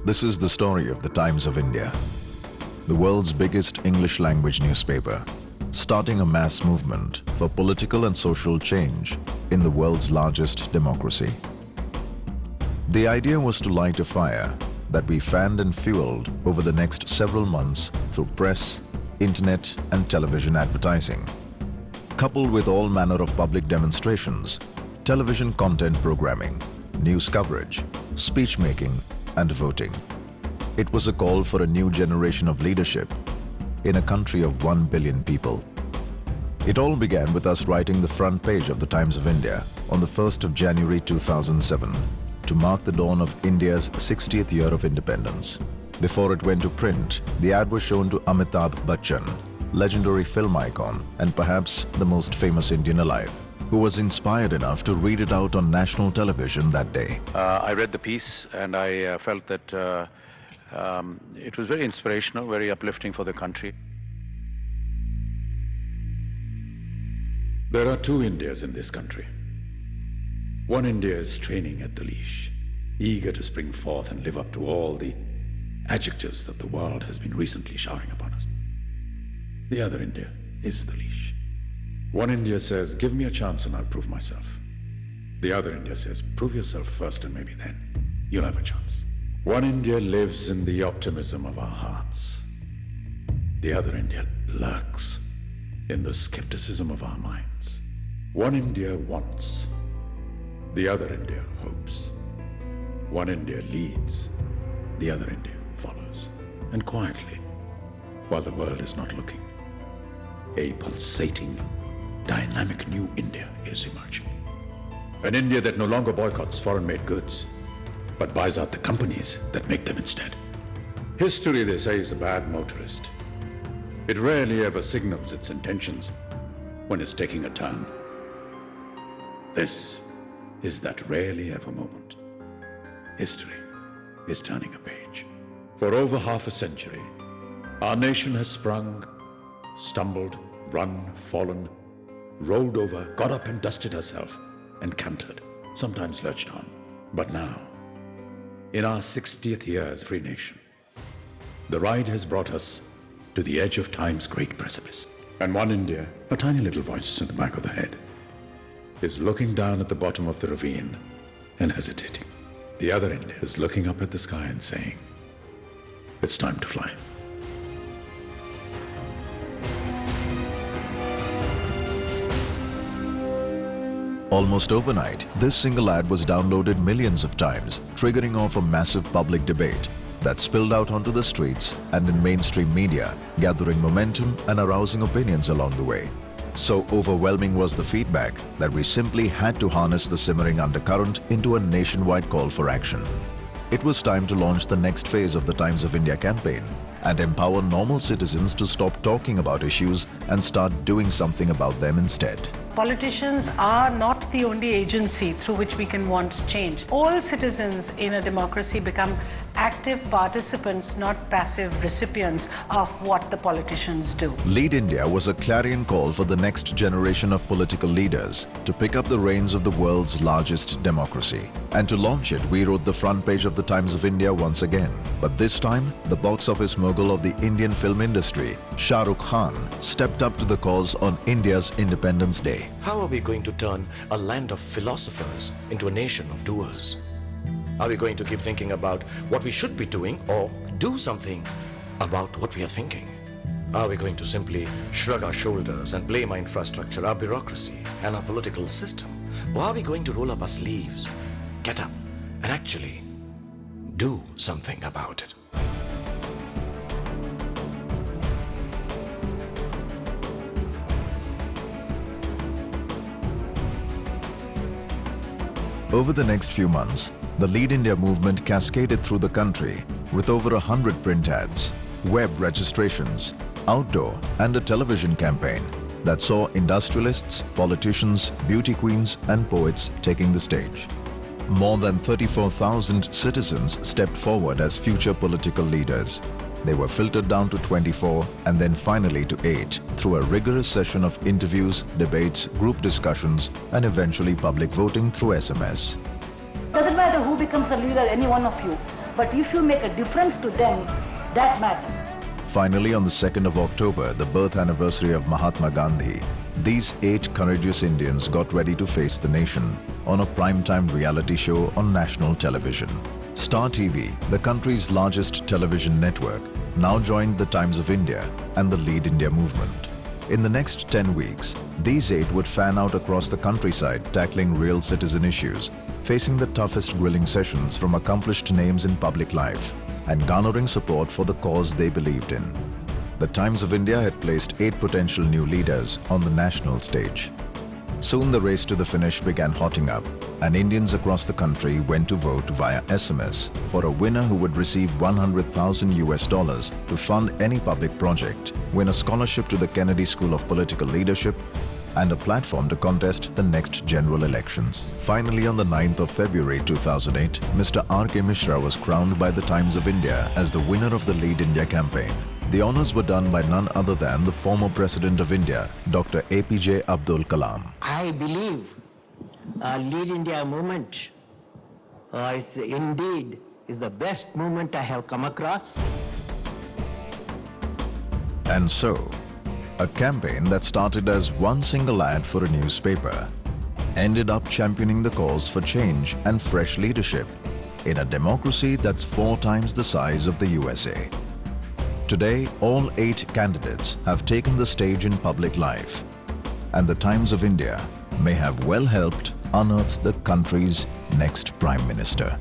This is the story of the Times of India, the world's biggest English language newspaper, starting a mass movement for political and social change in the world's largest democracy. The idea was to light a fire that we fanned and fueled over the next several months through press, internet and television advertising, coupled with all manner of public demonstrations, television content programming, news coverage, speech-making and voting. It was a call for a new generation of leadership in a country of 1 billion people. It all began with us writing the front page of the Times of India on the 1st of January 2007 to mark the dawn of India's 60th year of independence. Before it went to print, the ad was shown to Amitabh Bachchan, legendary film icon and perhaps the most famous Indian alive, who was inspired enough to read it out on national television that day. I read the piece and I felt that it was very inspirational, very uplifting for the country. There are two Indias in this country. One India is training at the leash, eager to spring forth and live up to all the adjectives that the world has been recently showering upon us. The other India is the leash. One India says, give me a chance and I'll prove myself. The other India says, prove yourself first and maybe then you'll have a chance. One India lives in the optimism of our hearts. The other India lurks in the skepticism of our minds. One India wants. The other India hopes. One India leads. The other India follows. And quietly, while the world is not looking, a pulsating, dynamic new India is emerging. An India that no longer boycotts foreign-made goods, but buys out the companies that make them instead. History, they say, is a bad motorist. It rarely ever signals its intentions when it's taking a turn. This is that rarely ever moment. History is turning a page. For over half a century, our nation has sprung, stumbled, run, fallen, rolled over, got up and dusted herself, and cantered, sometimes lurched on. But now, in our 60th year as free nation, the ride has brought us to the edge of time's great precipice. And one India, a tiny little voice in the back of the head, is looking down at the bottom of the ravine and hesitating. The other India is looking up at the sky and saying, it's time to fly. Almost overnight, this single ad was downloaded millions of times, triggering off a massive public debate that spilled out onto the streets and in mainstream media, gathering momentum and arousing opinions along the way. So overwhelming was the feedback that we simply had to harness the simmering undercurrent into a nationwide call for action. It was time to launch the next phase of the Times of India campaign and empower normal citizens to stop talking about issues and start doing something about them instead. Politicians are not the only agency through which we can want change. All citizens in a democracy become active participants, not passive recipients of what the politicians do. Lead India was a clarion call for the next generation of political leaders to pick up the reins of the world's largest democracy. And to launch it, we wrote the front page of the Times of India once again. But this time, the box office mogul of the Indian film industry, Shah Rukh Khan, stepped up to the cause on India's Independence Day. How are we going to turn a land of philosophers into a nation of doers? Are we going to keep thinking about what we should be doing or do something about what we are thinking? Are we going to simply shrug our shoulders and blame our infrastructure, our bureaucracy and our political system? Or are we going to roll up our sleeves, get up and actually do something about it? Over the next few months, the Lead India movement cascaded through the country with over 100 print ads, web registrations, outdoor and a television campaign that saw industrialists, politicians, beauty queens and poets taking the stage. More than 34,000 citizens stepped forward as future political leaders. They were filtered down to 24 and then finally to 8 through a rigorous session of interviews, debates, group discussions and eventually public voting through SMS. Doesn't matter who becomes the leader, any one of you. But if you make a difference to them, that matters. Finally, on the 2nd of October, the birth anniversary of Mahatma Gandhi, these 8 courageous Indians got ready to face the nation on a primetime reality show on national television. Star TV, the country's largest television network, now joined the Times of India and the Lead India movement. In the next 10 weeks, these 8 would fan out across the countryside tackling real citizen issues, facing the toughest grilling sessions from accomplished names in public life, and garnering support for the cause they believed in. The Times of India had placed 8 potential new leaders on the national stage. Soon the race to the finish began hotting up, and Indians across the country went to vote via SMS for a winner who would receive $100,000 to fund any public project, win a scholarship to the Kennedy School of Political Leadership, and a platform to contest the next general elections. Finally, on the 9th of February 2008, Mr. R.K. Mishra was crowned by the Times of India as the winner of the Lead India campaign. The honors were done by none other than the former President of India, Dr. APJ Abdul Kalam. I believe Lead India movement is the best movement I have come across. And so, a campaign that started as one single ad for a newspaper ended up championing the cause for change and fresh leadership in a democracy that's 4 times the size of the USA. Today, all 8 candidates have taken the stage in public life, and the Times of India may have well helped unearth the country's next Prime Minister.